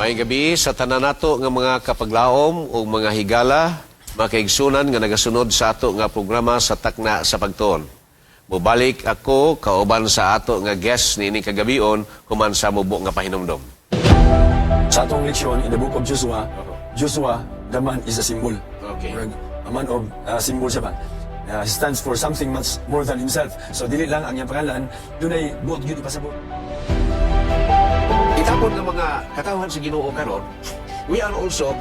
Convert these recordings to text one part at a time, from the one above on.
Maayong gabi sa tanan nato nga mga kapaglaom o mga higala, mga kaigsunan nga nagasunod sa ato nga programa sa Takna sa Pagtuon. Mubalik ako kauban sa ato nga guest niini kagabion human sa mubo nga pahinumdom. Sa atong leksyon in the book of Joshua, Joshua, the man is a symbol. Okay. A man of symbol siya ba? He stands for something much more than himself. So dili lang ang iyang pangalan, dunay buot gyud ipasabot. Itapon ng mga katawan sa Ginoo karon, we are also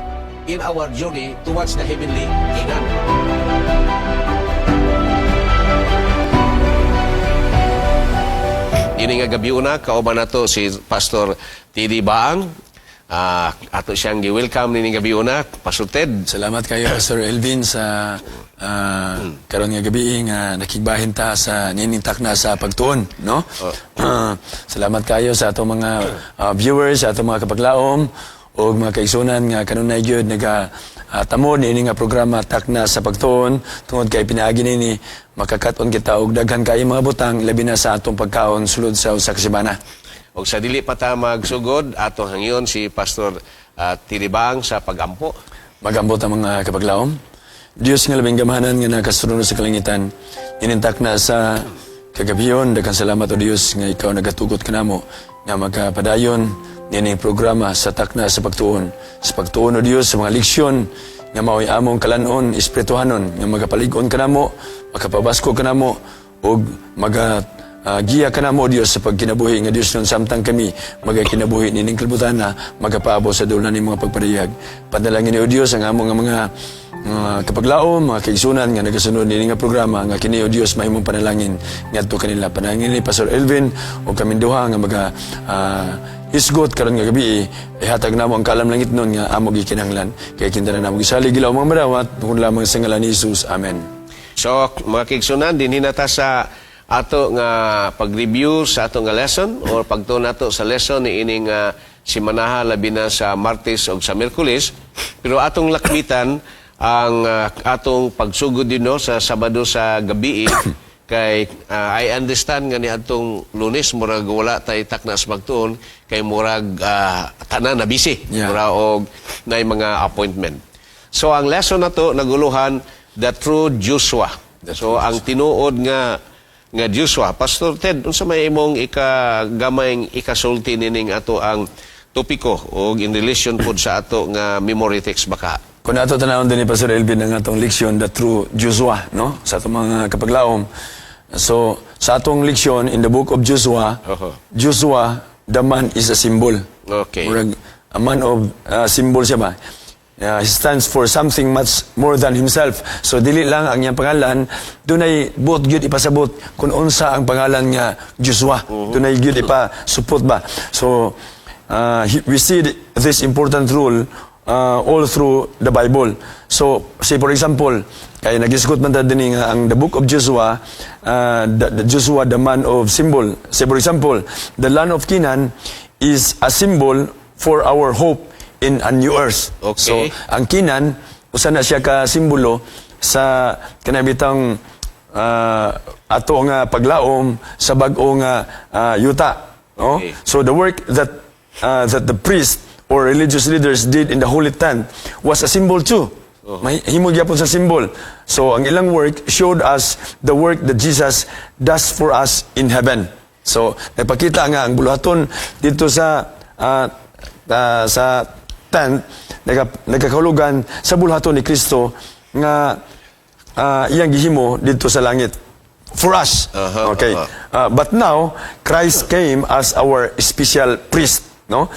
in our journey towards the heavenly kingdom. Ini nga gabi una, kauban nato si Pastor T.D. Baang. Ato siyang gi-welcome nini gabi una, Pastor Ted. Salamat kayo, Pastor Elvin, sa karon nga gabi nga nakigbahin ta sa nining takna sa pagtuon, no? Salamat kayo sa atong mga viewers, sa atong mga kapaglaom o mga kaigsunan nga kanunay gyud naga tamo niini nga programa Takna sa Pagtuon tungod kay pinaagi nini makakat-on kita og daghan kay mga butang labi na sa atong pagkaon sulod sa usa ka semana. O sa dili pa ta magsugod, atong hangyon si Pastor Tiribang sa pagampo. Magambot ang mga kapaglaom. Diyos nga labing gamahanan nga nakasunod sa kalangitan, inintak na sa kagabiyon. Daghang salamat o Diyos nga ikaw nagatugot ka namo nga magkapadayon nining programa sa Takna sa Pagtuon. Sa Pagtuon o Diyos sa mga leksyon nga mao'y among kalanon, espirituhanon, nga magapalig-on ka namo, makapabasko ka namo, o giya ka na mo, Diyos, sa pagkinabuhi nga Diyos nun samtang kami magkinabuhi nining kalibutan na magapaabo sa dulan ng mga pagpariyag. Padalangin ni o Diyos ang among mga kapaglaom, mga kaigsunan nga nagasunod nining nga programa nga kini o Diyos mahimong panalangin ngadto kanila. Panalangin ni Pastor Elvin o kaming duha nga isgot karon nga gabi ihatag namo ang kalam langit nun nga amo gikinahanglan kay kinahanglan namo gisalig gilaw mga madawat kun lamang sa ngalan ni Jesus. Amen. So mga kaigsunan din hinata sa ato nga pag-review sa ato nga lesson or pagtuon nato sa lesson ni ining simanaha labi na sa Martes o sa Miyerkules, pero atong lakbitan ang atong pagsugod din no, sa Sabado sa gabi kay I understand nga ni atong Lunes murag wala tay takna sa pagtuon kay murag tanan na busy mura og nay mga appointment. So ang lesson nato naguluhan the true Joshua. So ang tinuod nga Joshua, Pastor Ted, unsa may imong ikagamay ikasulti nining ato ang topiko o in relation pod sa ato nga memory text baka? Kung ato tanawon din ni Pastor Elvin ang atong leksyon, the true Joshua, no? Sa atong mga kapaglaom. So, sa atong leksyon in the book of Joshua, Joshua, the man is a symbol. Okay. A man of symbol siya ba? He stands for something much more than himself. So dili lang ang iyang pangalan, dunay buot gyud ipasabot kung unsa ang pangalan nga Joshua. Dunay gyud ipasupot ba. So we see this important rule all through the Bible. So say for example, kay nagisgot man ta dinhi nga ang the book of Joshua, Joshua the man of symbol. Say for example, the land of Canaan is a symbol for our hope in a new earth. Okay. So, ang Canaan, usa na siya ka simbolo sa kanabitang ato nga paglaom sa bag-o nga yuta. No? Okay. So, the work that the priest or religious leaders did in the Holy Tent was a symbol too. May himo gyapon sa symbol. So, ang ilang work showed us the work that Jesus does for us in heaven. So, nagpakita nga ang buluhaton dito sa tent, nagkakahulugan sa bulhaton ni Kristo nga iyang gihimo dito sa langit for us. Okay. But now Christ came as our special priest, no?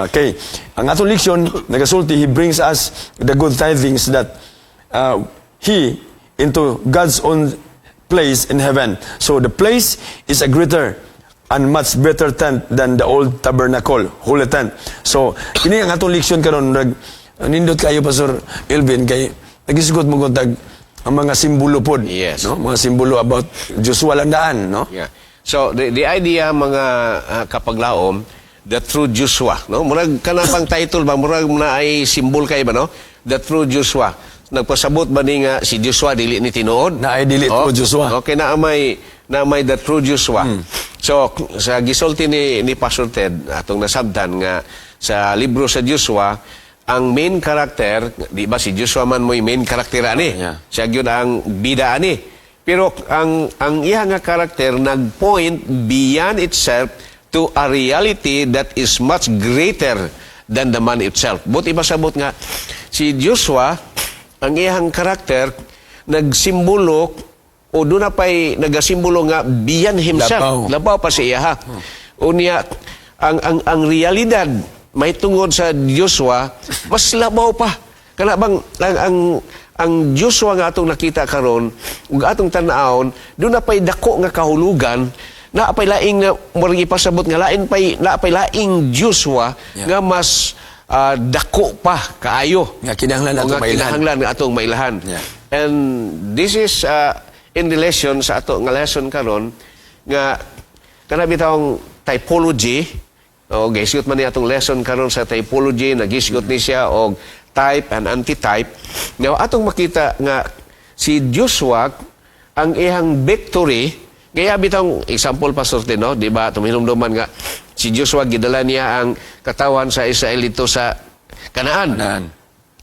Okay. Ang atong leksyon nagasulti, he brings us the good tidings that he into God's own place in heaven. So the place is a greater and much better tent than the old tabernacle, holy tent. So, kini ang atong leksyon karon nindot kayo Pastor Elvin kay nagisgot mo kung ang mga simbolo pod, yes, no? Mga simbolo about Joshua landaan, no? Yeah. So the idea mga kapaglaom, the true Joshua, no? Murag kana pang title ba murag na ay symbol kay ba no? The true Joshua. Nagpasabot ba ni nga si Joshua dili ni tinuod? Na ay dili to Joshua. Okay na may the true Joshua. So sa gisulti ni Pastor Ted atong nasabtan nga sa libro sa Joshua, ang main character, di ba si Joshua man mo'y main character ani? Yeah. Siya yun ang bida ani. Pero ang iya nga character nag-point beyond itself to a reality that is much greater than the man itself. But ibasabot nga, si Joshua, ang iyang karakter, nagsimbolo o doon na pa'y nagasimbolo nga beyond himself. Labaw pa siya ha. Unya, ang realidad, may tungod sa Joshua, mas labaw pa. Kana bang, ang Joshua nga atong nakita karon ug atong tan-awon, doon na pa'y dako nga kahulugan, na apay laing na murag ipasabot nga lain pay laing Joshua nga mas dako pa kaayo Nga kinahanglan atong mailahan. Kinahanglan nga atong mailahan. Yeah. And this is in relation sa ato nga lesson karon nga kana bitawng typology o gisgot man ni atong lesson karon sa typology, nagisgot ni siya og type and antitype. Now atong makita nga si Joshua ang iyang victory. Kaya bitang example Pastor Tino, di ba, tuminumduman nga, si Joshua gidala niya ang katawan sa Israel dito sa Kanaan.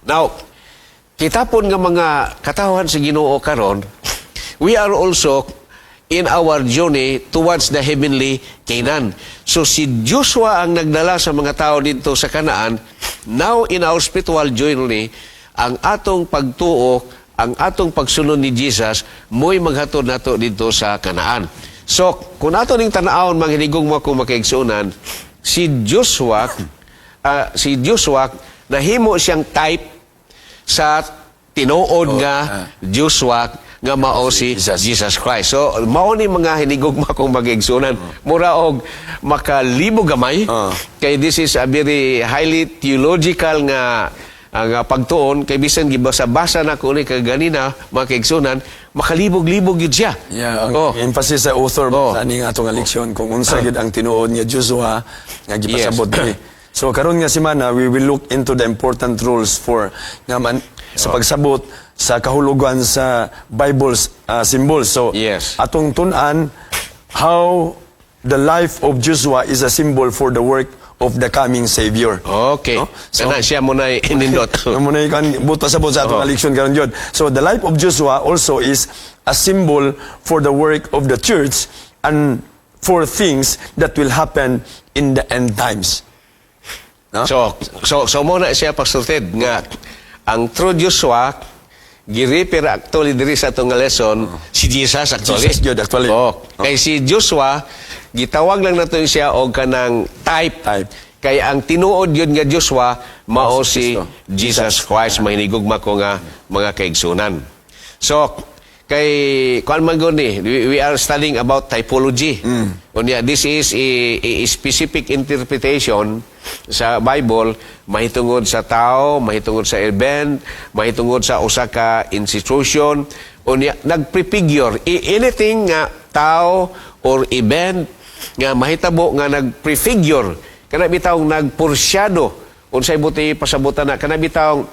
Now, kitapon nga mga katawan sa Ginoo karon, we are also in our journey towards the heavenly Canaan. So si Joshua ang nagdala sa mga tao dito sa Kanaan. Now in our spiritual journey, ang atong pagtuo, ang atong pagsunod ni Jesus, mo'y maghatod nato dito sa Kanaan. So, kung ato ning tanaon, mga hinigong mo kung makaigsunan, si Joshua, nahimo siyang type sa tinuod nga Joshua nga mao si Jesus Christ. So, mao ni mga hinigog mo kung makaigsunan. Mura og makalibog gamay, kay this is a very highly theological nga ang pagtuon kay bisan gibasa-basa na ko ni kaganina mga kaigsunan makalibog-libog gid siya. Yeah, ang emphasis sa author sa aning atong leksyon kung unsa gid ang tinuod niya Joshua nga gipasabot ni. So karon nga semana we will look into the important rules for nga man sa pagsabot sa kahulugan sa Bible's symbols. So atong tun-an how the life of Joshua is a symbol for the work of the coming Savior. Okay. No? So, siya muna inindot. Muna ikan buta sa atong eleksyon karon jud. So the life of Joshua also is a symbol for the work of the church and for things that will happen in the end times. No? So muna siya pagsultid nga ang true Joshua giri-refer actually diri sa atong lesson si Jesus actually. Jesus jud actually. Kay si Joshua gitawag lang nato siya og kanang type. Kay ang tinuod yun nga Joshua mao si Jesus Christ. Mahinigugma ko nga mga kaigsunan. So kay kuan man gud ni we are studying about typology. Unya this is a specific interpretation sa Bible mahitungod sa tao, mahitungod sa event, mahitungod sa usa ka institution. Unya nagprefigure anything nga tao or event nga mahitabo nga nagprefigure kana bitawng nagporsyado unsay buti pasabutan na kana bitawng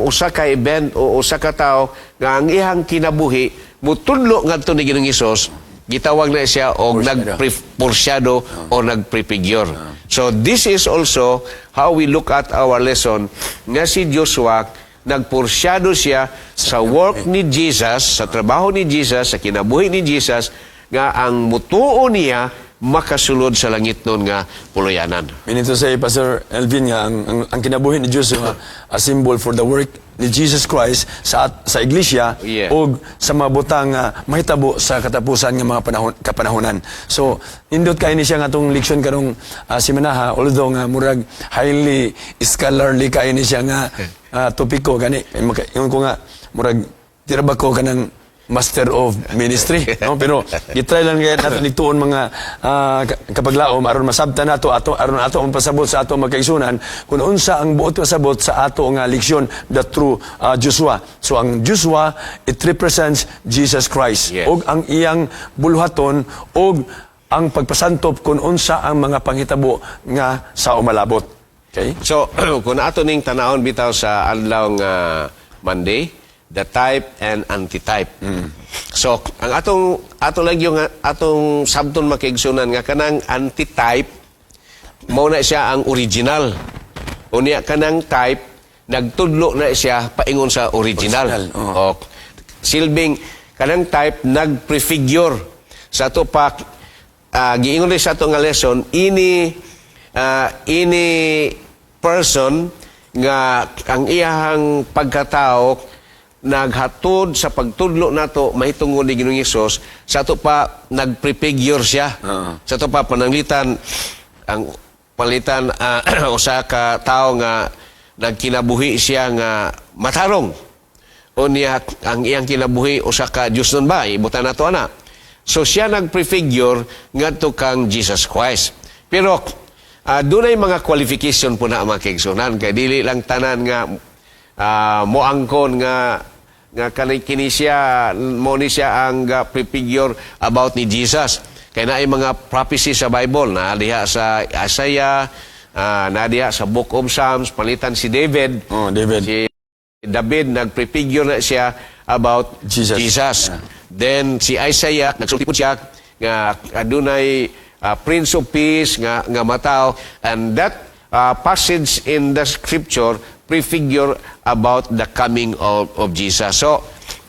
usa ka event o usa ka tawo nga ang iyang kinabuhi mutudlo ngadto ni Ginoong Hesus gitawag na siya og nagporsyado o nagprefigure. So this is also how we look at our lesson nga si Joshua nagporsyado siya sa work ni Jesus, sa trabaho ni Jesus, sa kinabuhi ni Jesus nga ang mutuo niya makasulod sa langit nun nga puluyanan. Minito say Pastor Elvin nga ang kinabuhi ni Joshua a symbol for the work ni Jesus Christ sa iglesia o sa mga butang mahitabo sa katapusan nga mga kapanahonan. So indot kay ni siya nga tong leksyon karong semana although nga murag highly scholarly kay ni siya nga topiko gani yung ko nga murag tiraba ko kanang Master of Ministry, no? Pero gitry lang kaya natin ituon mga kapaglaom aron masabtan nato aron ato ang pasabot sa ato magkaigsunan kung unsa ang buot pasabot sa ato nga leksyon the true Joshua. So ang Joshua it represents Jesus Christ og ang iyang buluhaton og ang pagpasantop kung unsa ang mga panghitabo nga sa umalabot. Okay? So kung ato ning tanawon bitaw sa adlaw nga Monday, the type and antitype. So, ang atong lang yung atong sabton makiigsunan nga kanang antitype mao na siya ang original. Unya kanang type nagtudlo na siya paingon sa original. Original, oo. O, silbing kanang type nagprefigure sa ato pa giingon rin sa ato nga lesson ini person nga ang iyahang pagkatao naghatod sa pagtudlo nato mahitungod ni Ginoong Hesus sa ato pa nagprefigure siya. Sa ato pa pananglitan ang palitan usa ka tawo nga nagkinabuhi siya nga matarong. Unya ang iyang kinabuhi usa ka Dios nun ba ibutan nato ana. So siya nagprefigure ngadto kang Jesus Christ. Pero dunay mga qualification po na mga kaigsunan kay dili lang tanan nga moangkon nga kini siya mo ni siya ang prefigure about ni Jesus. Kay naay mga prophecy sa Bible na diha sa Isaiah, na diha sa Book of Psalms, palitan si David. Oh, David. Si David nagprefigure na siya about Jesus. Yeah. Then si Isaiah nagsulti po siya nga adunay Prince of Peace nga matao, and that passage in the scripture prefigure about the coming of Jesus. So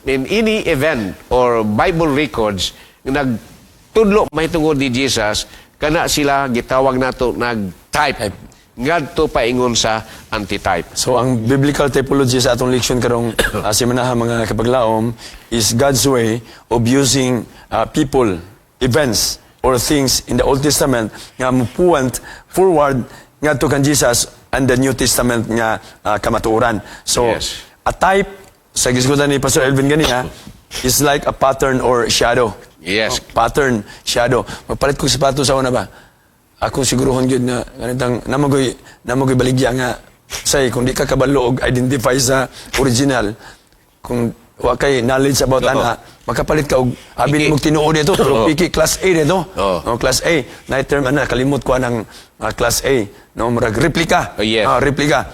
in any event or Bible records nagtudlo mahitungod ni Jesus, kana sila gitawag nato nag-type ngadto paingon sa antitype. So ang biblical typology sa atong leksyon karong simanaha mga kapaglaom is God's way of using people, events, or things in the Old Testament nga mupuant forward ngadto kan Jesus and the New Testament nga kamatuoran. So Yes. a type sa gisgutan ni Pastor Elvin ganiya is like a pattern or shadow. Yes. Pattern, shadow. Magpalit ko sapato sa una ba? Ako sigurohon gyud nga ganitang namogoy baligya nga say kung di ka kabalo og identify sa original, kung wa kay knowledge about ana, makapalit ka og abi nimo tinuod dito pero piki class A dito. Oo. Class A. Na term ana kalimot ko anang class A, no murag replica. Oh, yes. Replica.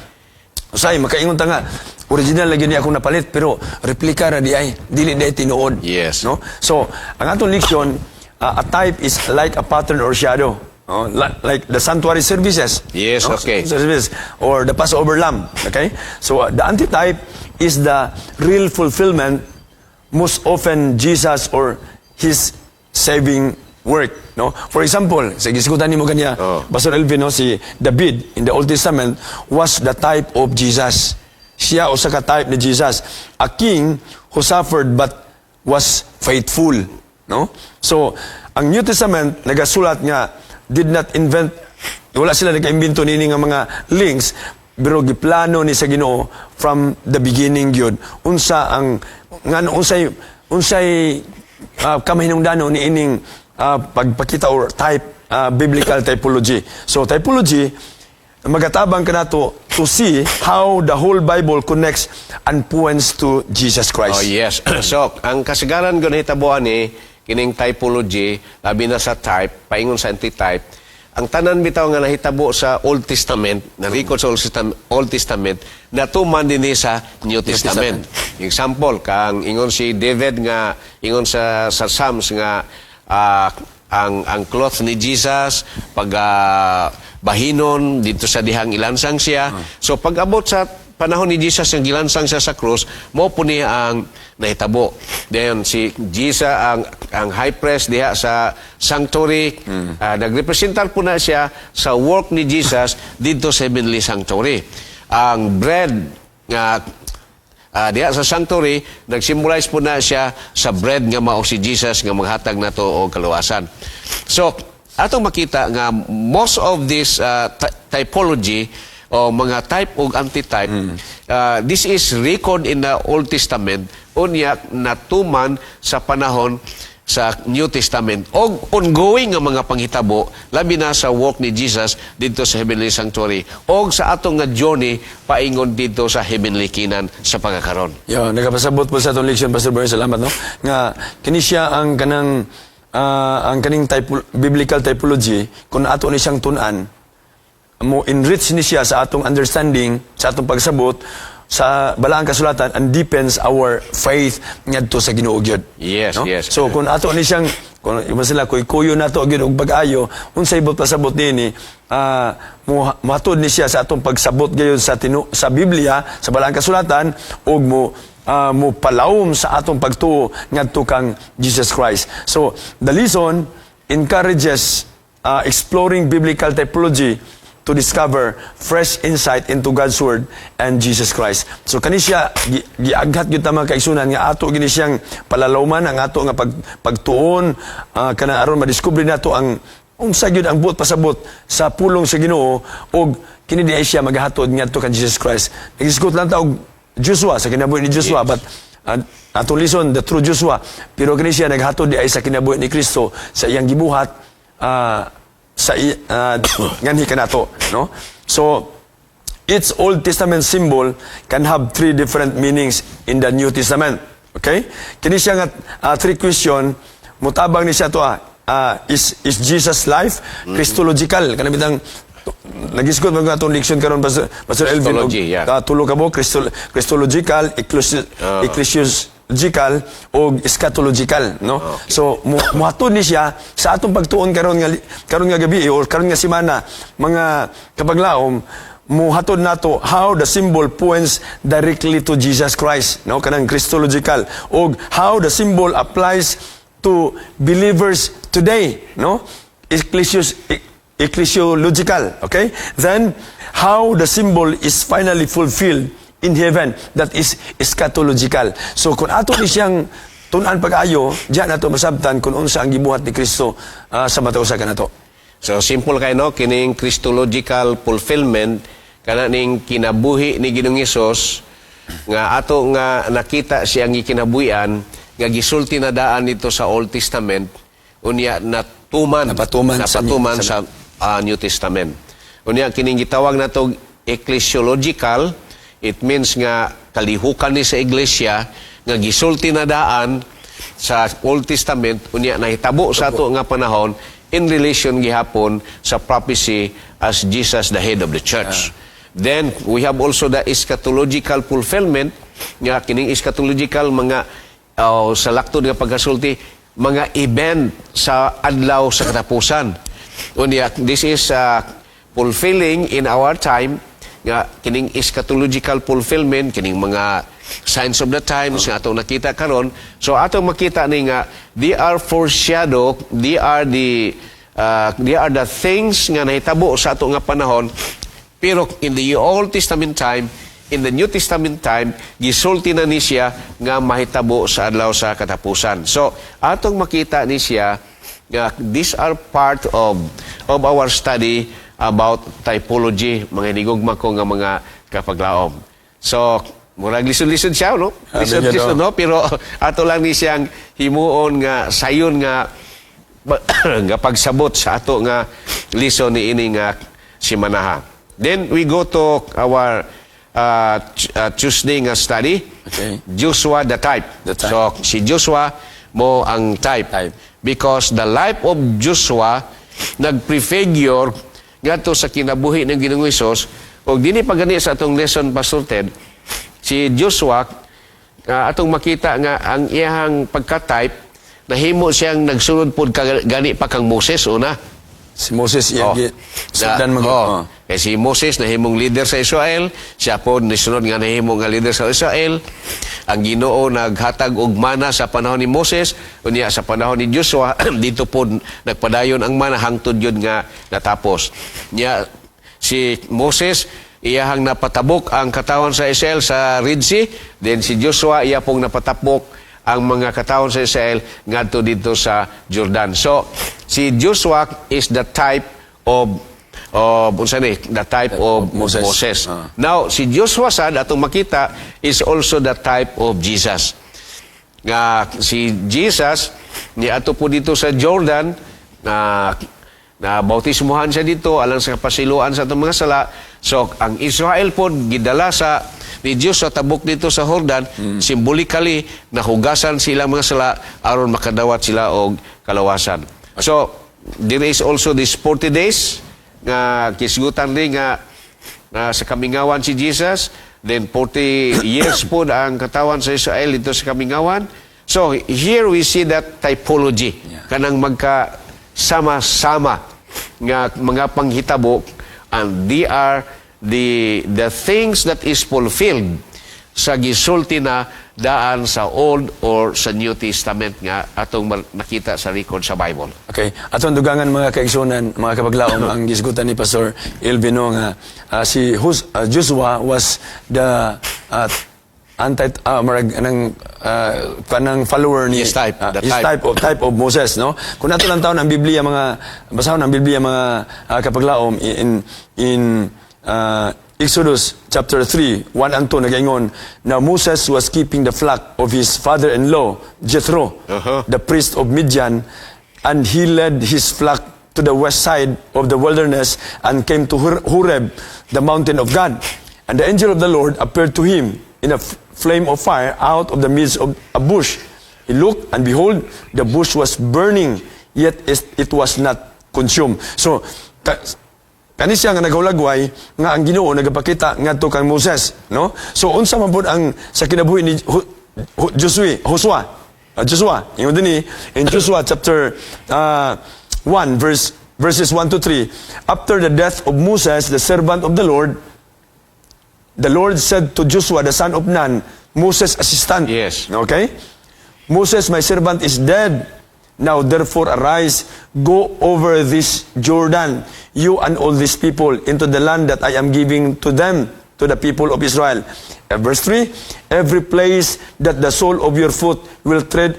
Usay makaingon ta nga original lagi ni ako napalit pero replica ra di ay dili day tinuod. Yes. No? So, ang atong leksyon, a type is like a pattern or shadow. Like the sanctuary services. Yes, okay. Services, or the Passover lamb. Okay? So, the antitype is the real fulfillment, most often Jesus or His saving work. No? For example, sa gisgutan nimo kanya, Pastor Elvin, no, si David in the Old Testament was the type of Jesus. Siya usa ka type ni Jesus, a king who suffered but was faithful, no? So, ang New Testament nagasulat nga did not invent, wala sila nagka-imbento nini nga mga links, pero giplano ni sa Ginoo from the beginning gyud. Unsa ang ngano unsay kamahinungdanon ni ining pagpakita or type biblical typology. So, typology magatabang ka nato to see how the whole Bible connects and points to Jesus Christ. Oh yes. So, ang kasagaran ko nahitabuan ni kining typology, labi na sa type, paingon sa antitype, ang tanan bitaw nga nahitabo sa Old Testament, na record sa Old Testament, natuman din sa New Testament. Example, kang ingon si David nga, ingon sa Psalms nga, ang cloth ni Jesus, pag bahinon, dito sa dihang ilansang siya. So, pag abot sa panahon ni Jesus ang gilansang siya sa krus, mo po niya ang nahitabo. Then si Jesus ang high priest diha sa sanctuary, nagrepresentar po na siya sa work ni Jesus dito sa heavenly sanctuary. Ang bread nga diha sa sanctuary, nag-symbolize po na siya sa bread nga mao si Jesus nga maghatag nato og kaluwasan. So atong makita nga most of this typology o mga type o antitype, this is record in the Old Testament, unya natuman sa panahon sa New Testament. O ongoing nga mga panghitabo, labi na sa work ni Jesus dito sa Heavenly Sanctuary. O sa atong nga journey, paingon dito sa Heavenly Kinan sa pagkakaroon. Yo, nagapasabot po sa atong leksyon, Pastor Boy, salamat, no? Nga, kini siya ang kanang, ang kaning biblical typology, kung ato ni siyang tunan, mo enrich ni siya sa atong understanding, sa atong pagsabot, sa balaang kasulatan and deepens our faith ngadto sa Ginoo gyud. Yes, yes. So kung ato ni siyang kung sila kuy-kuyo nato gyud og bag-ayo unsay pasabot nini matod ni siya sa atong pagsabot gayon sa Biblia sa balaang kasulatan ug mo palawom sa atong pagtuo ngadto kang Jesus Christ. So the lesson encourages exploring biblical typology to discover fresh insight into God's Word and Jesus Christ. So kani siya giaghat gyud ta mga kaigsunan nga ato gini siyang palalawman ang ato nga pagtuon kana aron madiskubre nato ang unsa gyud ang buot pasabot sa pulong sa Ginoo og kini diay siya magahatod ngadto kan Jesus Christ. Nagisgot lang ta og Joshua sa kinabuhi ni Joshua but ato lison the true Joshua pero kini siya naghatod diay sa kinabuhi ni Kristo sa iyang gibuhat sa nganhi kanato, no? So each Old Testament symbol can have three different meanings in the New Testament. Okay? Kini siya nga three question mutabang ni siya to is Jesus life Christological kana bitang nagisgot mga atong leksyon karon Pastor Elvin tulo ka mo Christological ecclesiological o eschatological, no? Okay. So muhatod ni siya sa atong pagtuon karon nga gabi or karon nga semana mga kapaglaom muhatod nato how the symbol points directly to Jesus Christ, no? Kanang Christological o how the symbol applies to believers today, no? Ecclesiological, okay? Then how the symbol is finally fulfilled in heaven, that is eschatological. So kung ato ni siyang tunan pag-ayo, diyan nato masabtan kung unsa ang gibuhat ni Kristo sa mata usa kanato. So simple kay no kining Christological fulfillment kana ning kinabuhi ni Ginoong Hesus nga ato nga nakita siyang gikinabuhian nga gisulti na daan dito sa Old Testament unya napatuman sa New Testament. Unya kining gitawag nato ecclesiological. It means nga kalihukan ni sa iglesia nga gisulti na daan sa Old Testament unya nahitabo sa ato nga panahon in relation gihapon sa prophecy as Jesus the head of the church. Then we have also the eschatological fulfillment nga kining eschatological mga sa laktod nga pagkasulti mga event sa adlaw sa katapusan. Unya this is fulfilling in our time nga kining eschatological fulfillment kining mga signs of the times nga atong nakita karon. So atong makita ni nga they are foreshadow, they are the things nga nahitabo sa ato nga panahon pero in the Old Testament time, in the New Testament time gisulti na ni siya nga mahitabo sa adlaw sa katapusan. So atong makita ni siya nga these are part of our study about typology, mga hinigugma ko nga mga kapaglaom. So, murag lisod-lisod siya, no? Lisod-lisod, no? Pero ato lang ni siyang himuon nga sayon nga nga pagsabot sa ato nga lison ni ini nga simanaha. Then we go to our Tuesday nga study. Okay. Joshua the type. So si Joshua mo ang type. Because the life of Joshua nagprefigure ngadto sa kinabuhi ng Ginoong Hesus ug dinhi pagani sa atong lesson Pastor Ted si Joshua atong makita nga ang iyang pagka-type nahimo siyang nagsunod pud gani pa kang Moses una. Si Moses si Moses nahimong leader sa Israel, siya po nisunod nga nahimong nga leader sa Israel. Ang Ginoo naghatag og mana sa panahon ni Moses, unya sa panahon ni Joshua dito po nagpadayon ang mana hangtod yun nga natapos. Nya si Moses iyahang napatabok ang katawan sa Israel sa Red Sea, then si Joshua iya pong napatabok ang mga katawan sa Israel ngadto dito sa Jordan. So si Joshua is the type of Moses. Now, si Joshua sad atong makita is also the type of Jesus. Nga si Jesus ni ato po dito sa Jordan na bautismuhan siya dito alang sa kapasiluan sa atong mga sala. So ang Israel po gidala sa ni Diyos sa tabok dito sa Jordan, symbolically nahugasan sila mga sala aron makadawat sila og kalawasan. So there is also this 40 days nga kisgutan rin nga sa kamingawan si Jesus Then 40 years po ang katawan sa Israel dito sa Kamingawan. So here we see that typology. Kanang magkasama-sama nga mga panghitabo, and they are the things that is fulfilled sa gisulti na daan sa Old or sa New Testament nga atong nakita sa record sa Bible. Okay. Atong dugangan mga kaigsunan, mga kapaglaom, ang gisgutan ni Pastor Elvino nga si Joshua was the kanang follower ni Yes, type. The his type of Moses, no? Kung nato lang taon ang Biblia basahon ang Biblia mga kapaglaom in Exodus chapter 3, 1 and 2, nagaingon, now Moses was keeping the flock of his father-in-law, Jethro, the priest of Midian, and he led his flock to the west side of the wilderness and came to Horeb, the mountain of God. And the angel of the Lord appeared to him in a flame of fire out of the midst of a bush. He looked, and behold, the bush was burning, yet it was not consumed. So, kani siya nga nagawlagway nga ang Ginoo nagapakita ngadto kang Moses, no? So unsa man pud ang sa kinabuhi ni Joshua, ingon dinhi in Joshua chapter 1 verses 1 to 3, after the death of Moses the servant of the Lord said to Joshua the son of Nun, Moses' assistant. Yes. Okay? Moses my servant is dead. Now therefore arise, go over this Jordan, you and all these people, into the land that I am giving to them, to the people of Israel. Verse 3, every place that the sole of your foot will tread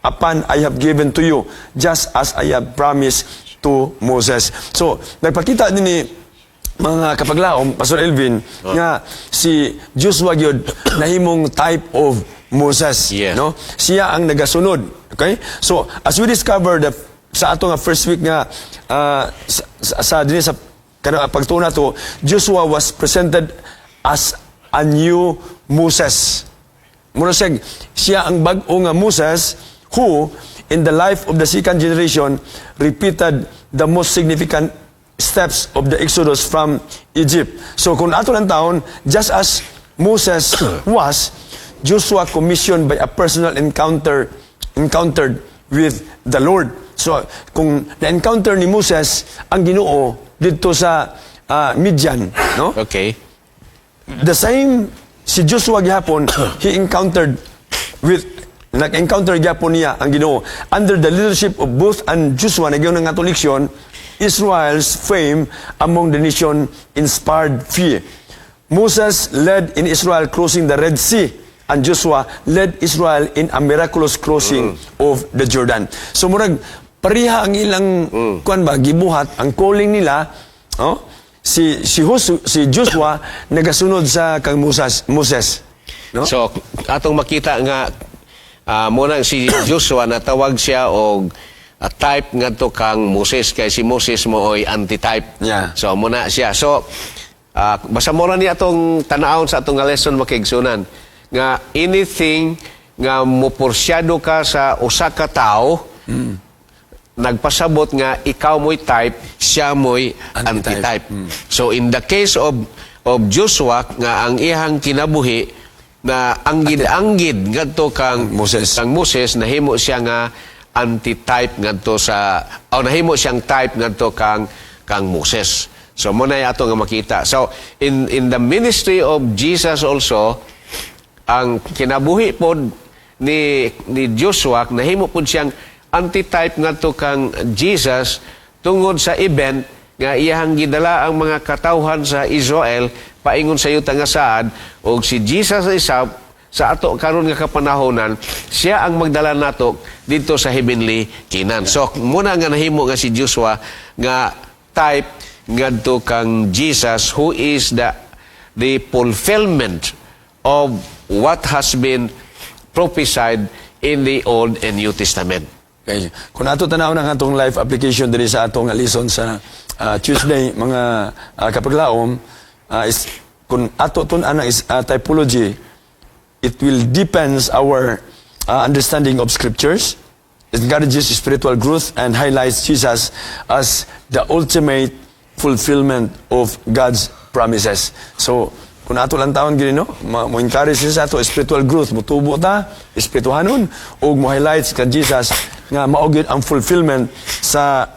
upon I have given to you, just as I have promised to Moses. So, nagpakita din ni mga kapaglaom, Pastor Elvin, nga si Joshua gyud nahimong type of Moses, Yes. no? Siya ang nagasunod. Okay? So, as we discovered sa ato nga first week nga sa pagtuna to, Joshua was presented as a new Moses. Muna siya ang bag-o nga Moses who, in the life of the second generation, repeated the most significant steps of the Exodus from Egypt. So, kung ato lang taon, just as Moses was, Joshua commissioned by a personal encountered with the Lord. So, kung na-encounter ni Moses ang Ginoo dito sa Midian, no? Okay. The same si Joshua gihapon, nag-encounter gihapon niya ang Ginoo. Under the leadership of both and Joshua, nagyon nga atong leksyon, Israel's fame among the nation inspired fear. Moses led in Israel crossing the Red Sea, and Joshua led Israel in a miraculous crossing of the Jordan. So murag pareha ang ilang gibuhat, ang calling nila, oh? Si Joshua nagasunod sa kang Moses, no? So atong makita nga muna si Joshua natawag siya og type ngadto kang Moses, kay si Moses mo oy anti-type. Yeah. So muna siya. So basta mo ni atong tan-awon sa atong lesson makigsunan nga anything nga muporsyado ka sa usa ka tawo, nagpasabot nga ikaw mo'y type, siya mo'y anti-type. So in the case of Joshua nga ang iyang kinabuhi na anggid ngadto kang Moses nahimo siya nga anti-type ngadto nahimo siyang type ngadto kang Moses. So muna ato nga makita. So in the ministry of Jesus also, ang kinabuhi po ni Joshua, nahimo po siyang anti-type ngadto kang Jesus tungod sa event nga iyahang gidala ang mga katawhan sa Israel paingon sa yuta nga saad, og si Jesus isa sa ato karon nga kapanahonan, siya ang magdala nato dito sa heavenly Canaan. So muna nga nahimo nga si Joshua nga type ngadto kang Jesus, who is the fulfillment of what has been prophesied in the Old and New Testament. Okay. Kung ato tanaw ng atong life application diri sa atong lesson sa Tuesday, mga kapaglaom, kung ato tun-an is typology, it will deepens our understanding of scriptures. It encourages spiritual growth and highlights Jesus as the ultimate fulfillment of God's promises. So, kung ato lang taon gini, no? Mo encourage siya sa ato spiritual growth, mutubo ta spirituhanon ug mo highlights ka Jesus nga mao gyud ang fulfillment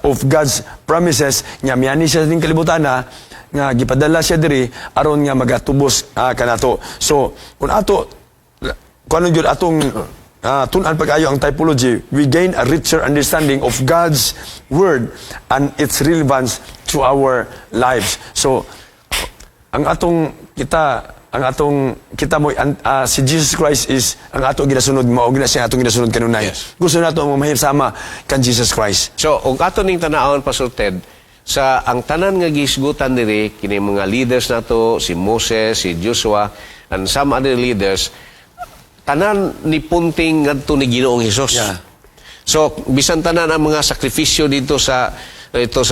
of God's promises nga miyani siya ning kalibutan na nga gipadala siya diri aron nga magatubos kanato. So kung ato kuno gyud atong tun-an pag-ayo ang typology, we gain a richer understanding of God's word and its relevance to our lives. So ang atong kita mo si Jesus Christ is ang ato ginasunod, mao gina siya atong ginasunod kanunay. Yes. Gusto nato mo mahimsama kan Jesus Christ. So, kung ato ning tanawon, Pastor Ted, sa ang tanan nga gisgutan diri kini mga leaders nato, si Moses, si Joshua, and some other leaders, tanan ni punting ngadto ni Ginoong Hesus. Yeah. So, bisan tanan ang mga sakripisyo dito sa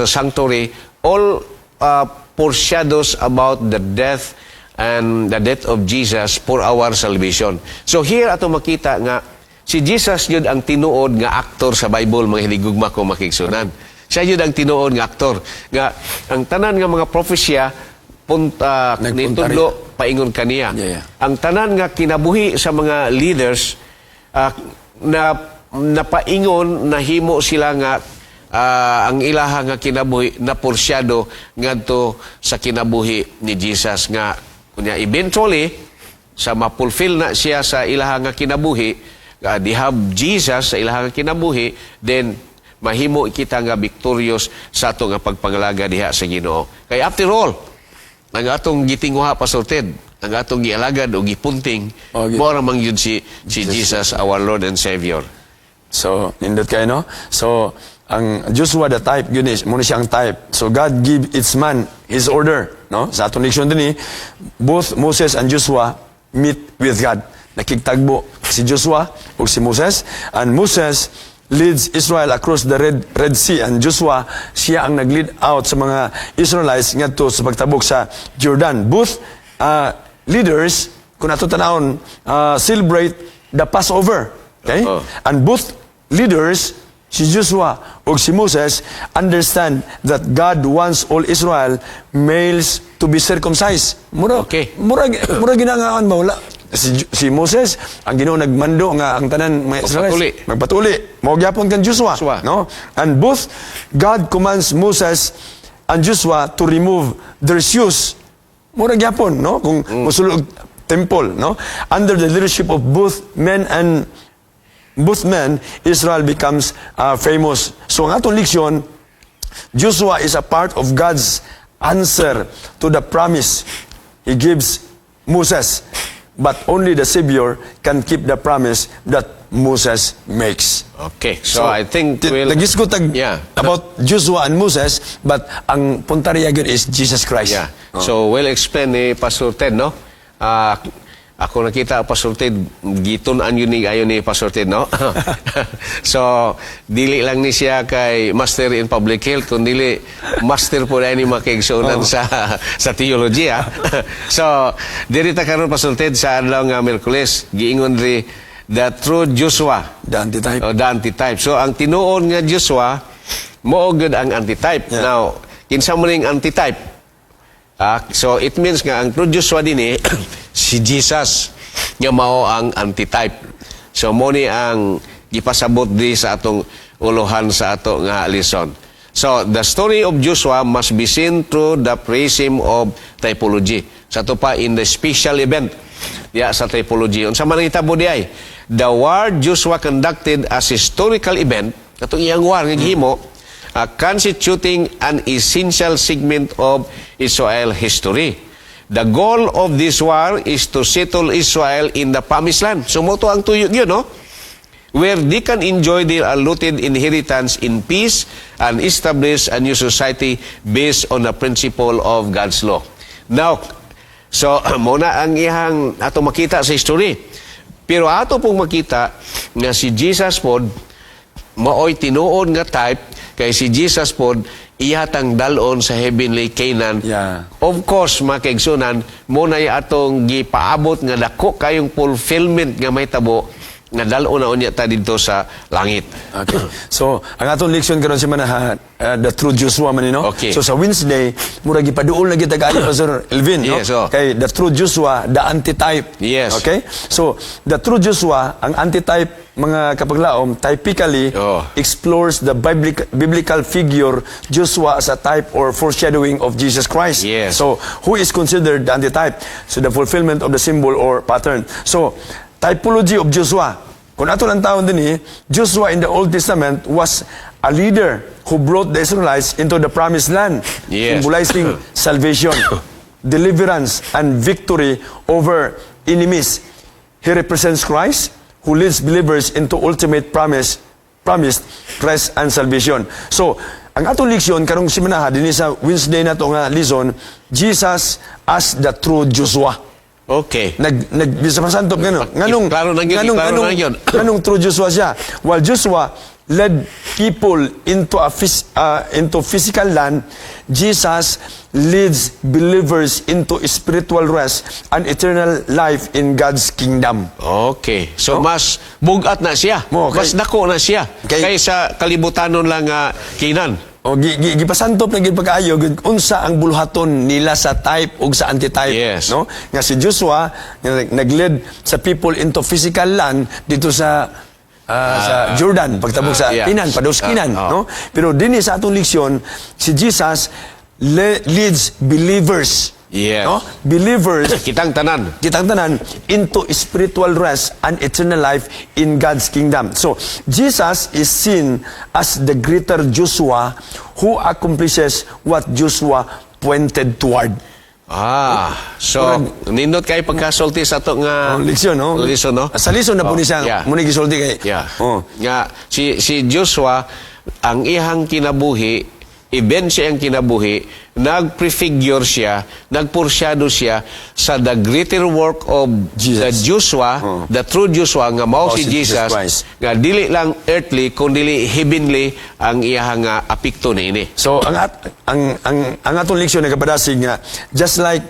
sanctuary, all foreshadows about the death and the death of Jesus for our salvation. So here ato makita nga si Jesus yun ang tinuod nga aktor sa Bible, mga hiligugma ko makigsunan. Siya yun ang tinuod nga aktor. Nga ang tanan nga mga propesya nitudlo paingon kaniya. Yeah. Ang tanan nga kinabuhi sa mga leaders na napaingon na himo sila nga ang ilaha nga kinabuhi na porsyado ngadto sa kinabuhi ni Jesus nga kunya eventually sa mapulfill na siya sa ilaha nga kinabuhi, they have Jesus sa ilaha nga kinabuhi, then mahimo kita nga victorious sa ato nga pagpangalaga diha sa Ginoo. Kay after all, ang atong gitinguha, Pastor Ted, ang atong gialagad o gipunting, mo ra man yun si Jesus, our Lord and Savior. So, nindot kayo, no? So, ang Joshua the type, yun is, muna siyang type. So, God give its man his order, no? Sa atong leksyon din both Moses and Joshua meet with God. Nakigtagbo si Joshua o si Moses. And Moses leads Israel across the Red Sea. And Joshua, siya ang nag-lead out sa mga Israelites ngadto sa pagtabok sa Jordan. Both leaders, kung ato tanawon, celebrate the Passover. Okay? And both leaders, si Joshua o si Moses, understand that God wants all Israel males to be circumcised. Mura ginangaan mawala. Si Moses, ang Ginoo nagmando nga ang tanan mga Israelites magpatuli. Mao gyapon kan Joshua, no? And both God commands Moses and Joshua to remove their shoes. Mura gyapon, no? Kung musulog temple, no? Under the leadership of both men, Israel becomes famous. So ang atong leksyon, Joshua is a part of God's answer to the promise He gives Moses. But only the Savior can keep the promise that Moses makes. Okay, so I think nagisgot about Joshua and Moses, but ang puntarya gyud is Jesus Christ. Yeah. So well explained ni Pastor Ted, no? Ako nakita Pastor Ted, gitun-an yun ni ayon ni Pastor Ted, no? So, dili lang ni siya kay Master in Public Health, kundi Master po na ni makigsunan sa theology, ha? So, dirita karon Pastor Ted sa adlaw nga Miyerkules, giingon ri the true Joshua. The antitype. The antitype. So, ang tinuon nga Joshua, mo gyud ang antitype. Yeah. Now, kinsa mo ning antitype? So, it means nga, ang true Joshua din si Jesus nga mao ang antitype. So, mo ni ang gipasabot di sa atong uluhan sa ato nga lesson. So, the story of Joshua must be seen through the prism of typology. Sa to pa, in the special event sa typology. Unsa man ang itabo di ay? The war Joshua conducted as historical event, katong iyang war nga gihimo, constituting an essential segment of Israel history. The goal of this war is to settle Israel in the Promised Land. So, mo to ang tuyok yun, no? Where they can enjoy their allotted inheritance in peace and establish a new society based on the principle of God's law. Now, so, muna ang ihang ato makita sa history. Pero ato pong makita nga si Jesus pod, maoy tinuod nga type, kay si Jesus pod, ihatang dalon sa heavenly Canaan. Yeah. Of course, makigsunan, muna atong gipaabot nga dako kayong fulfillment nga may tabo nga dalo na unya ta didto sa langit. Okay. So, ang atong leksyon karon si Manaha, the true Joshua man, no? Okay. So, sa Wednesday, murag ipaduol na kita kayo, Pastor Elvin, no? Yes, oh. Kay the true Joshua, the antitype. Yes. Okay? So, the true Joshua, ang antitype, mga kapaglaom, typically explores the biblical figure Joshua as a type or foreshadowing of Jesus Christ. Yes. So, who is considered the antitype? So, the fulfillment of the symbol or pattern. So, typology of Joshua. Kung ato lang taon din Joshua in the Old Testament was a leader who brought the Israelites into the promised land, Yes. symbolizing salvation, deliverance, and victory over enemies. He represents Christ, who leads believers into ultimate promised rest and salvation. So, ang atong leksyon karong simanaha dinhi sa Wednesday nato nga lesson, Jesus as the true Joshua. Okay. Bisa pasantop nganong Klaro na yun, klaro na yun. nganong true Joshua siya. While Joshua led people into physical land, Jesus leads believers into spiritual rest and eternal life in God's kingdom. Okay. So, mas bugat na siya. Mo, Mas dako na siya. Kaysa kalibutanon lang Kinan. O gipasantop na gid pagkaayo gid unsa ang bulhaton nila sa type ug sa antitype, Yes. no? Nga si Joshua nagled sa people into physical land dito sa Jordan pagtabok sa yeah. Kinan, pados Kinan, no? Pero dinhi sa atong leksyon si Jesus leads believers, Yes. no? Believers Kitang tanan. into spiritual rest and eternal life in God's kingdom. So, Jesus is seen as the greater Joshua who accomplishes what Joshua pointed toward. So, nindot kay pagkasulti sa ito nga Leksyon, no? Leksyon, no? Sa leksyon na po ni siya, yeah. muna gisulti kay. Yeah. Oh. Nga, si Joshua, ang ihang kinabuhi, event siya ang kinabuhi, nag-prefigure siya, nagporsyado siya sa the greater work of Jesus. the Joshua, the true Joshua, nga mao si si Jesus Jesus, Christ. nga dili lang earthly, kundi heavenly ang iyang apikto na ini. So, ang atong leksyon nagabadasig nga, just like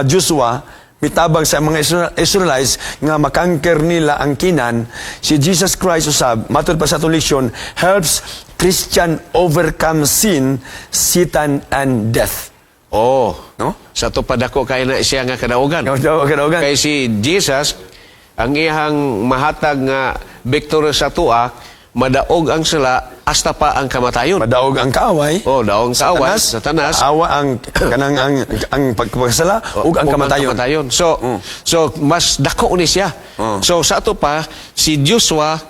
Joshua, mitabang sa mga Israelites nga makangker nila ang Kinan, si Jesus Christ usab, matod pa sa atong leksyon, helps Christian overcome sin, Satan, and death. Oh, No? sa to padako kay na siya nga kadaugan. Kadaugan. Kay si Jesus, ang iyang mahatag nga victory sa tuwa, madaog ang sala hasta pa ang kamatayon. Madaog ang kaaway. Oh, daong kaaway, Satanas. Awa ang kanang ang pagkasala ug ang kamatayon. So, mas dako ni siya. So sa ato pa si Joshua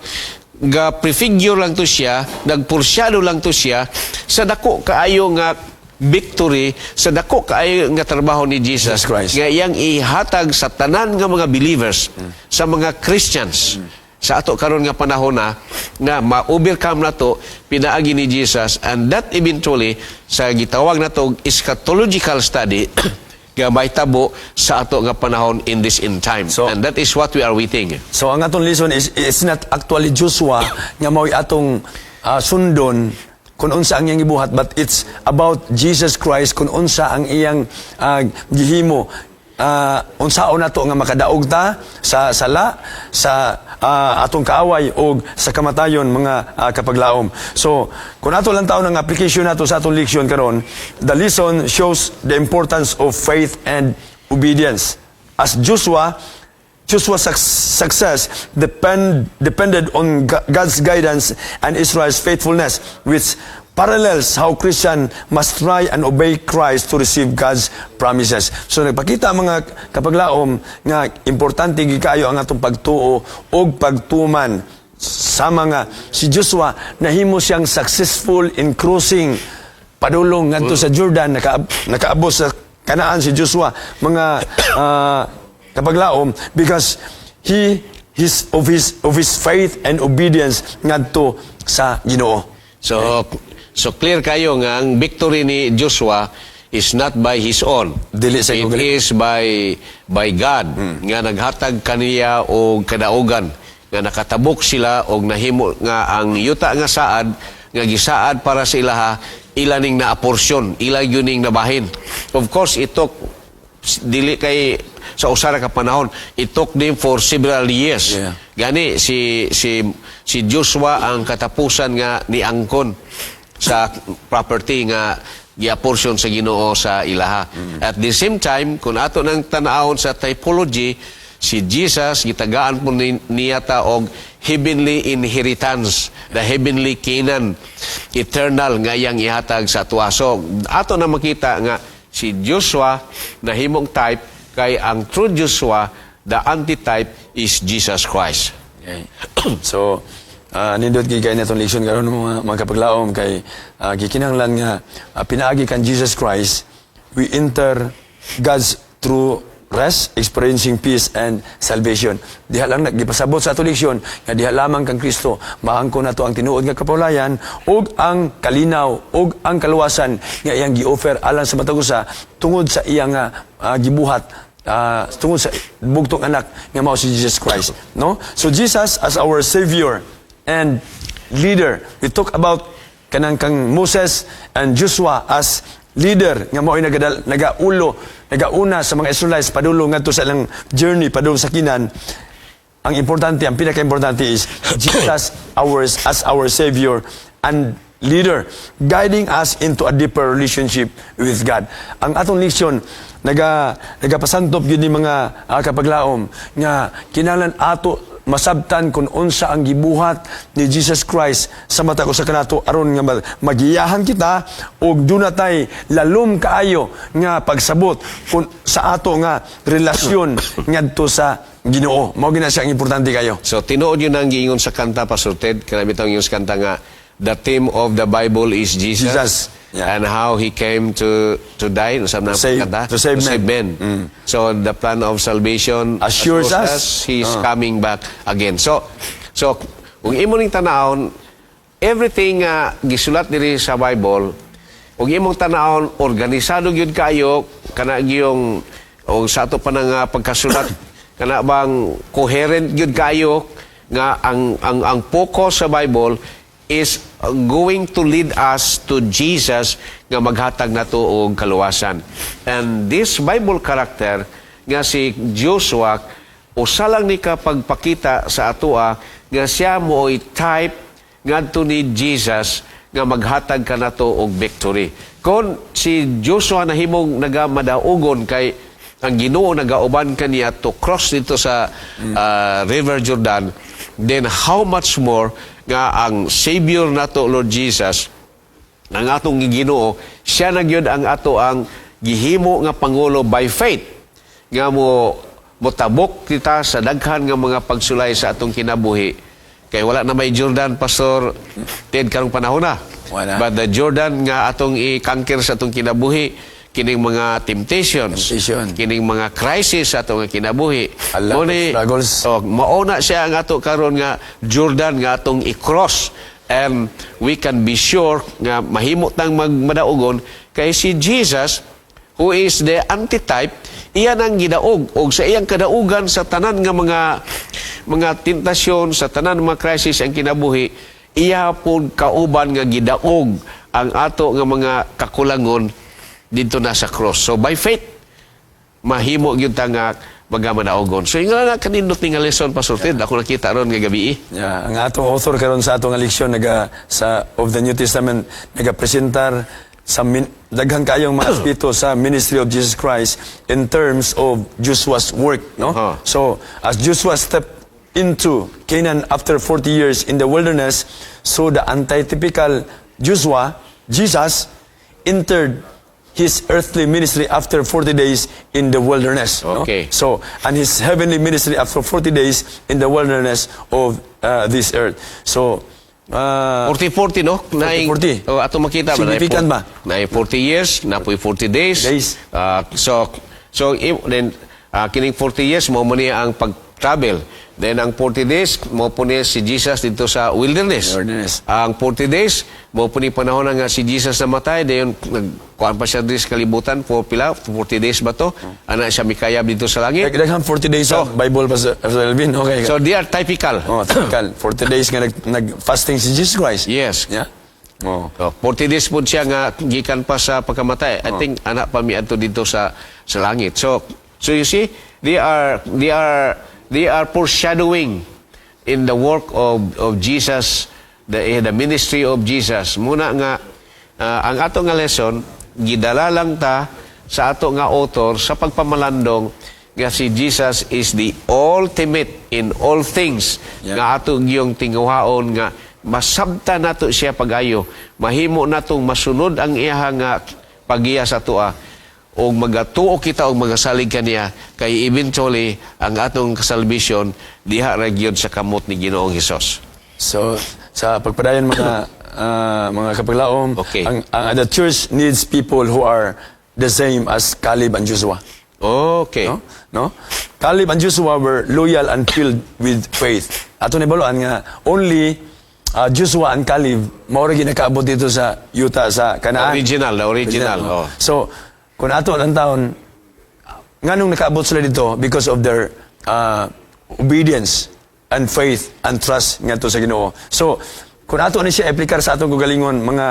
ga prefigure lang to siya, nagporsyado lang to siya sa dako kaayo nga victory, sa dako kaayo nga trabaho ni Jesus Christ. nga iyang ihatag sa tanan nga mga believers, sa mga Christians. Sa ato karon nga panahon na ma-overcome na to pinaagi ni Jesus, and that eventually sa gitawag na to eschatological study nga mahitabo sa ato nga panahon in this end time. So, and that is what we are waiting. So ang atong lesson is it's not actually Joshua nga mao'y atong sundon kung unsa ang iyang gibuhat, but it's about Jesus Christ kung unsa ang iyang gihimo. Unsaon nato nga makadaog ta sa sala, sa atong kaaway o sa kamatayon, mga kapaglaom. So, kung ato lang taon ang application nato sa atong leksyon karon, the lesson shows the importance of faith and obedience. As Joshua success depended on God's guidance and Israel's faithfulness, which parallels how Christian must try and obey Christ to receive God's promises. So nagpakita mga kapaglaom nga importante gikayo ang atong pagtuo o pagtuman sa mga si Joshua nahimo siyang successful in crossing padulong ngadto sa Jordan, nakaabot sa Kanaan si Joshua, mga kapaglaom, because of his faith and obedience ngadto sa Ginoo. So clear kayo nga ang victory ni Joshua is not by his own. Dili sa It is by God nga naghatag kaniya og kadaugan nga nakatabok sila og nahimo nga ang yuta nga saad nga gisaad para sa ilaha ilaning na aporsyon, ila yuning nabahin. Of course, it took dili kay sa usara ka panahon. It took them for several years. Yeah. Gani si Joshua ang katapusan nga niangkon sa property nga giaportion sa Ginoo sa ilaha. At the same time, kung ato nang tanawon sa typology, si Jesus gitagaan po niya ta og heavenly inheritance, the heavenly Canaan, eternal nga iyang ihatag sa tuwa. So ato na makita nga si Joshua na himong type kay ang true Joshua, the antitype is Jesus Christ. Okay. So, nindot kay na itong leksyon karon mga kapaglaom kay gikinahanglan nga pinaagi kan Jesus Christ, we enter God's true rest, experiencing peace and salvation. Diha lang gipasabot sa atong leksyon nga diha lamang kang Kristo maangkon nato ang tinuod nga kapulayan ug ang kalinaw ug ang kaluwasan nga iyang gi-offer alang sa matag usa tungod sa iyang gibuhat tungod sa bugtong anak nga mao si Jesus Christ, no? So Jesus as our savior and leader. We talk about kanang kang Moses and Joshua as leader nga mao nagauna sa mga Israelites padulong ngadto sa ilang journey padulong sa Kinan. Ang importante, ang pinaka-importante is Jesus as our savior and leader, guiding us into a deeper relationship with God. Ang atong leksyon nagapasantop gyud ni mga kapaglaom nga kinahanglan ato masabtan kung unsa ang gibuhat ni Jesus Christ sa mata ko sa kanato aron nga magiyahan kita og dunatay lalom kaayo nga pagsabot kung sa ato nga relasyon ngadto sa Ginoo. Mao gina siya ang importante kayo. So tinuod yun ang giingon sa kanta, Pastor Ted, kanang bitong yung sa kanta nga the theme of the Bible is Jesus. Yeah. And how He came to die To save men. So the plan of salvation Assures us. He's coming back again. So kung imo ning tanawon, everything gisulat diri sa Bible, kung imong tanawon organisado gyud kayo kana giyong o sa ato pa nga pagkasulat kana bang coherent gyud kayo nga ang focus sa Bible is going to lead us to Jesus nga maghatag nato og kaluwasan. And this Bible character nga si Joshua usa lang ni ka pagpakita sa atoa nga siya mo'y type ngadto ni Jesus nga maghatag kanato og victory. Kon si Joshua nahimong nagamadaogon kay ang Ginoo nagauban kaniya to cross dito sa River Jordan, then how much more nga ang Savior nato Lord Jesus, ang atong Ginoo, siya na gyud ang ato ang gihimo nga pangulo by faith nga motabok kita sa daghan nga mga pagsulay sa atong kinabuhi. Kay wala na may Jordan, Pastor Ted, karong panahon na. Wala. But the Jordan nga atong i-conquer sa atong kinabuhi, kining mga temptations, kining mga crisis sa atong kinabuhi. Struggles. Mauna siya ang ato karon nga Jordan nga atong i-cross, and we can be sure nga mahimo tang magmadaugon kay si Jesus, who is the antitype, iyan ang gidaog og sa iyang kadaugan sa tanan nga mga tentasyon, sa tanan mga crisis ang kinabuhi, iya pud kauban nga gidaog ang ato nga mga kakulangon dito na sa cross. So by faith mahimo gyud ta nga magamadaogon. So ingon na kanindot ni nga lesson, Pastor Ted, ako nakita ron nga gabi. Yeah, ang atong author karon sa atong leksyon of the New Testament nagapresentar sa daghang kayong mga aspeto sa ministry of Jesus Christ in terms of Joshua's work, no? So as Joshua stepped into Canaan after 40 years in the wilderness, so the antitypical Joshua, Jesus, entered his earthly ministry after 40 days in the wilderness. Okay. No? So, and his heavenly ministry after 40 days in the wilderness of this earth. So, 40-40, no? 40. Ato makita ba? Significant ba? Na 40 years, na po 40 days. So then, kining 40 years, mo niya ang pag-travel. Then, ang 40 days, mo po niya si Jesus dito sa wilderness. Ang 40 days, mo po niya panahon nga si Jesus namatay. Then, nagkuhan pa siya dito sa kalibutan for 40 days ba to? Ana siya mikayab dito sa langit. Daghang 40 days sa Bible pa sa Elvin. Okay. So, they are typical. Typical. 40 days nga nag-fasting si Jesus Christ. Yes. Yeah. Oh. 40 days po siya nga gikan pa sa pagkamatay. I think anak pa mi adto dito sa langit. So you see, they are foreshadowing in the work of Jesus, the ministry of Jesus. Muna nga ang ato nga lesson gidala lang ta sa ato nga author sa pagpamalandong nga si Jesus is the ultimate in all things. Yeah. Nga ato giyong tinguhaon nga masabta nato siya pagayo, mahimo natong masunod ang iya nga pagiya sa tua, o magatuo kita o magasalig kaniya, kay eventually ang atong salvation diha ra gyud sa kamot ni Ginoong Hesus. So, sa pagpadayon mga kapaglaom, Okay. The church needs people who are the same as Caleb and Joshua. Okay. No? Caleb and Joshua were loyal and filled with faith. Ato ni baluan nga only Joshua and Caleb mao ra ginakaabot dito sa Utah sa Canaan. Original. Oh. So, kung ato ang taon, nganong nakaabot sila dito because of their obedience and faith and trust ngadto sa Ginoo. So, kung ato ni siya aplikar sa atong kagalingon mga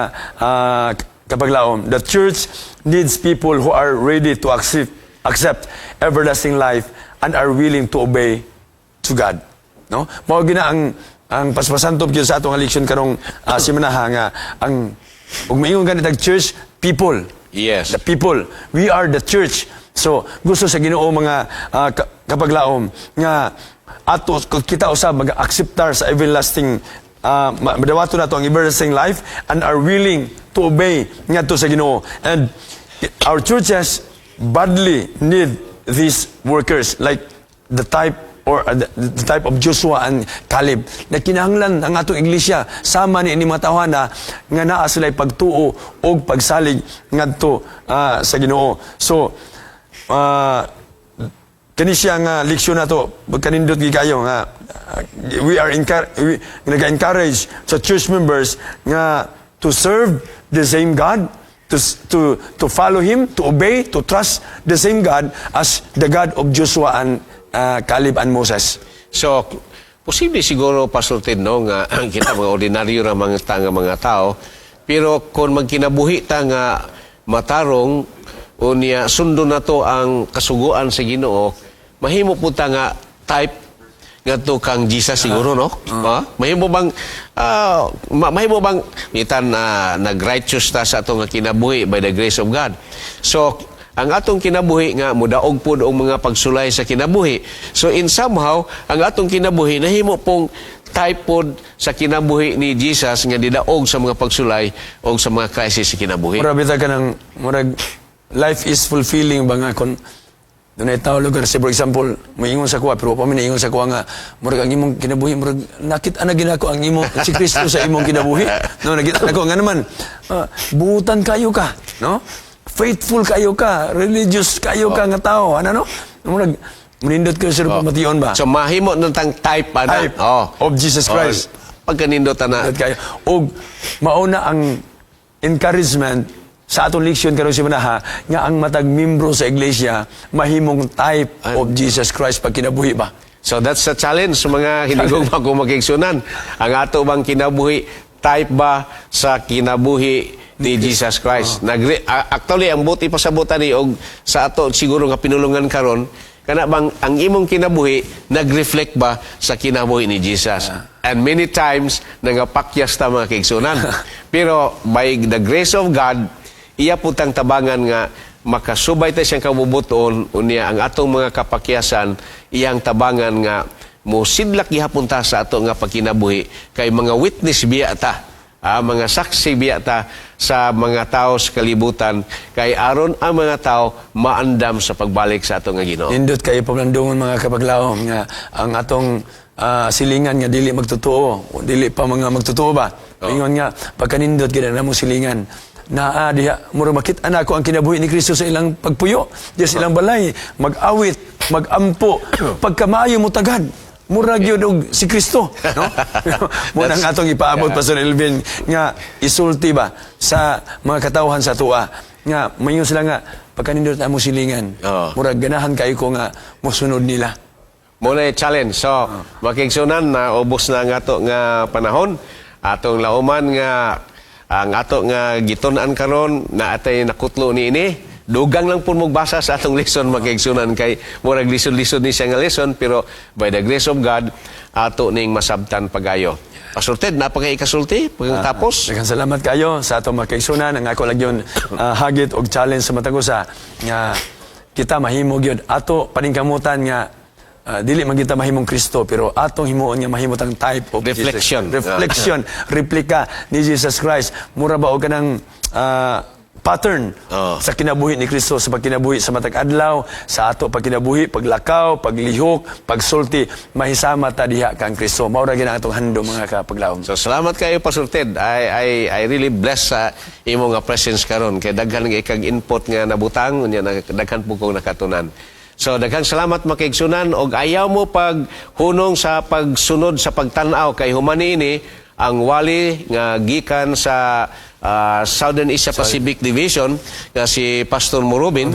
kapaglaom, the church needs people who are ready to accept everlasting life and are willing to obey to God. No? Mao gina ang paspasantop gyud sa atong leksyon karong simanaha nga ang ug maingon ganitag church people. Yes. The people. We are the church. So, gusto sa Ginoo mga kapaglaom nga ato kita usab mag-acceptar sa everlasting madawato nato ang everlasting life and are willing to obey ngadto sa Ginoo. And our churches badly need these workers like the type of Joshua and Caleb na kinahanglan ang atong iglesia sama ni mga tawhana nga naa sila'y pagtuo o pagsalig ngadto sa Ginoo. So kani siya nga leksyon nato pagkanindot gikayo nga we nag-encourage sa church members nga to serve the same God, to follow Him, to obey, to trust the same God as the God of Joshua and Caleb and Moses. So, posible siguro, Pastor Ted, no, nga kita mga ordinaryo na mga tao, pero kung magkinabuhi ta nga matarong o niya sundo na to ang kasuguan sa Ginoo, mahimo po ta nga type nga to kang Jesus siguro, no? Mahimo bang itan nag-righteous ta sa atong kinabuhi by the grace of God. So, ang atong kinabuhi nga mudaog pud og mga pagsulay sa kinabuhi. So in somehow ang atong kinabuhi nahimo pong type pod sa kinabuhi ni Jesus nga didaog sa mga pagsulay o sa mga crisis sa kinabuhi. Mura bita ka ng murag life is fulfilling ba nga kung dunay tao lugar say for example moingon sa kuha pero pa mi naingon sa kuha nga murag ang imong kinabuhi murag nakita na ginako ang imong si Kristo sa imong kinabuhi, no, nakita nako nga naman buutan kayo ka, no, faithful kayo ka, religious kayo ka nga tao, ano, no, murag munindot kayo sa pamation ba, so mahimo nang type of Jesus Christ. Pagkanindot na kayo og mauna ang encouragement sa atong leksyon karon simanaha nga ang matag membro sa iglesia mahimong type of Jesus Christ pag kinabuhi ba. So that's a challenge sa mga hinigog bagong magigsunan. Ang ato bang kinabuhi type ba sa kinabuhi ni Jesus Christ? Actually ang buti pasabutan ni og sa ato siguro nga pinulungan karon kana bang ang imong kinabuhi nag-reflect ba sa kinabuhi ni Jesus? And many times nangapakyas ta mga kaigsunan. Pero by the grace of God, iya putang tabangan nga makasubay tayo siyang kabubuton unya ang atong mga kapakyasan iyang tabangan nga mosidlak gihapon ta sa ato nga pagkinabuhi kay mga witness biya ta, mga saksi biya ta sa mga tao sa kalibutan kay aron ang mga tao maandam sa pagbalik sa ato nga Ginoo. Indot kayo paglandungon mga kapaglaom nga ang atong silingan nga dili magtotoo, dili pa mga magtotoo ba. Ingon nga pagkanindot gid na mo silingan na diha mura makita na ako ang kinabuhi ni Kristo sa ilang pagpuyo diya sa ilang balay mag-awit mag-ampo pagkamaayo mo tagad mura gyud og si Kristo, no. Mo nang atong ipaabot Pastor Elvin nga isulti ba sa mga katawhan sa tuwa nga mayon sila nga pagkanindot na mo silingan mura ganahan kayo ko nga mosunod nila. Muna challenge. So, makigsunan na ubos na nga to nga panahon atong lauman nga ang ato nga gitun-an karon na atay nakutlo niini. Dugang lang po magbasa sa atong lesson magkaigsunan kay murag lisod-lisod ni siya nga lesson pero by the grace of God ato ning masabtan pagayo. Pastor Ted, napaka-ikasulti pagkatapos. Daghang salamat kayo sa atong makaigsunan. Ang ako lang yun hagit og challenge sa matagusa nga kita mahimo gyud ato paningkamutan nga dili man kita mahimong Kristo pero atong himuon nga mahimutang type of Reflection. Jesus. Reflection, replika ni Jesus Christ. Mura ba og kanang pattern sa kinabuhi ni Kristo sa pagkinabuhi sa matag adlaw, sa ato pagkinabuhi, paglakaw, paglihok, pagsulti, mahisama ta diha kang Kristo. Mao ra gyud ang atong handom mga kapaglaom. So salamat kayo Pastor Ted. I really bless sa imo nga presence karon kay daghan nga ikag input nga nabutang unya daghan po kong nakatunan. So daghang salamat makaigsunan og ayaw mo paghunong sa pagsunod sa pagtan-aw kay humani ini ang wali nga gikan sa Southern Asia Pacific Division nga si Pastor Morobin.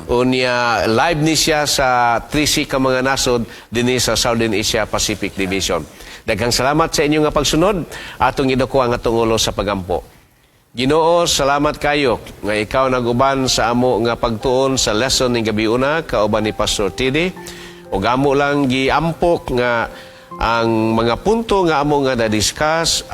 Unya live ni siya sa 3C ka mga nasod dinhi sa Southern Asia Pacific Division. Daghang salamat sa inyo nga pagsunod atong idako ang atong ulo sa pagampo. Ginoo, salamat kayo nga ikaw naguban sa amo nga pagtuon sa lesson ning gabi una kauban ni Pastor Tidi. Ug amo lang giampok nga ang mga punto nga amo nga na-discuss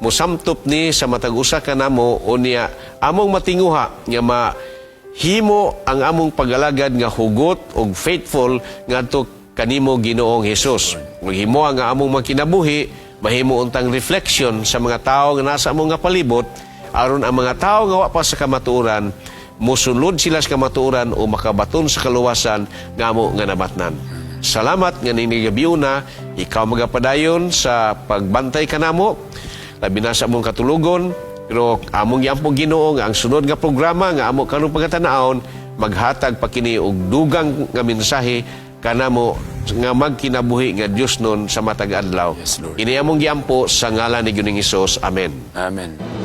musamtop ni sa matag-usa ka namo unya among matinguha nga mahimo ang among pagalagad nga hugot ug faithful ngadto kanimo Ginoong Hesus. Maghimo nga among magkinabuhi, mahimo untang reflection sa mga tawo nga nasa among nga palibot aron ang mga tawo nga wa pa sa kamatuoran mosulod sila sa kamatuoran o makabaton sa kaluwasan nga amo nga nabatnan. Salamat nga ninigabiw na ikaw magapadayon sa pagbantay kanamo labi na sa among katulugon pero among yampong Ginoo nga ang sunod nga programa nga amo kanang pagkatanaon maghatag pa kini og dugang nga mensahe kanamo nga magkinabuhi nga Dios nun sa matag adlaw. Yes, Lord. Ini among giampo sa ngalan ni Ginoong Hesus. Amen. Amen.